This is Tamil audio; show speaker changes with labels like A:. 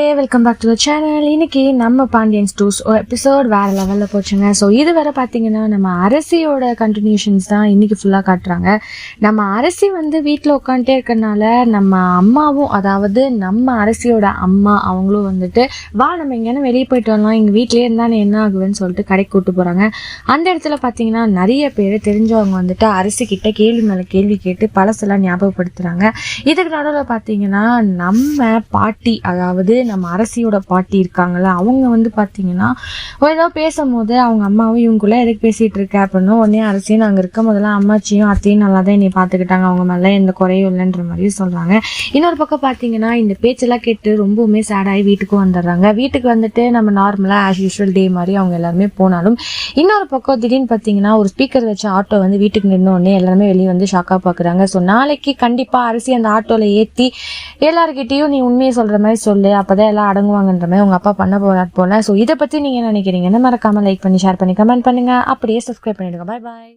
A: Welcome back to the channel. இன்னைக்கு நம்ம பாண்டியன் ஸ்டூஸ் எபிசோட் வேற லெவலில் போச்சுங்க. ஸோ இது வரை பார்த்தீங்கன்னா நம்ம அரசியோட கண்டினியூஷன்ஸ் தான் இன்னைக்கு ஃபுல்லாக காட்டுறாங்க. நம்ம அரசி வீட்டில் உட்காந்துட்டே இருக்கிறனால நம்ம அம்மாவும், அதாவது நம்ம அரசியோட அம்மா அவங்களும் வா நம்ம எங்கேயான வெளியே போயிட்டு வரலாம், எங்கள் வீட்லேயே இருந்தானே என்ன ஆகுதுன்னு சொல்லிட்டு கடைக்கு கூப்பிட்டு போகிறாங்க. அந்த இடத்துல பார்த்தீங்கன்னா நிறைய பேர் தெரிஞ்சவங்க அரசி கிட்ட கேள்வி மேலே கேள்வி கேட்டு பழசெல்லாம் ஞாபகப்படுத்துகிறாங்க. இதுக்கு நடுவில் பார்த்தீங்கன்னா நம்ம பாட்டி, அதாவது நம்ம அரசியோட பாட்டி இருக்காங்கல்ல, அவங்க பார்த்தீங்கன்னா ஏதோ பேசும்போது அவங்க அம்மாவும் இவங்களுக்குள்ள எதுக்கு பேசிட்டு இருக்க அப்படின்னு உடனே அரசியும் நாங்கள் இருக்கும் போதெல்லாம் அம்மாச்சியும் அத்தையும் நல்லா தான் என்னை பார்த்துக்கிட்டாங்க, அவங்க மேலே எந்த குறையும் இல்லைன்ற மாதிரி சொல்கிறாங்க. இன்னொரு பக்கம் பார்த்தீங்கன்னா இந்த பேச்செல்லாம் கேட்டு ரொம்பவுமே சேடாகி வீட்டுக்கும் வந்துடுறாங்க. வீட்டுக்கு நம்ம நார்மலாக ஆஸ் யூஸ்வல் டே மாதிரி அவங்க எல்லாருமே போனாலும், இன்னொரு பக்கம் திடீர்னு பார்த்தீங்கன்னா ஒரு ஸ்பீக்கர் வச்ச ஆட்டோ வீட்டுக்கு நின்று உடனே எல்லாருமே வெளியே ஷாக்காக பார்க்குறாங்க. ஸோ நாளைக்கு கண்டிப்பாக அரசி அந்த ஆட்டோவில் ஏற்றி எல்லாருக்கிட்டையும் நீ உண்மையை சொல்கிற மாதிரி சொல்லு, அப்போதான் எல்லாம் அடங்குவாங்கன்ற மாதிரி உங்க அப்பா பண்ண போல. ஸோ இதை பத்தி நீங்க நினைக்கிறீங்கன்னு மறக்காம லைக் பண்ணி ஷேர் பண்ணி கமெண்ட் பண்ணுங்க. அப்படியே சப்ஸ்கிரைப் பண்ணிடுங்க. பாய் பாய்.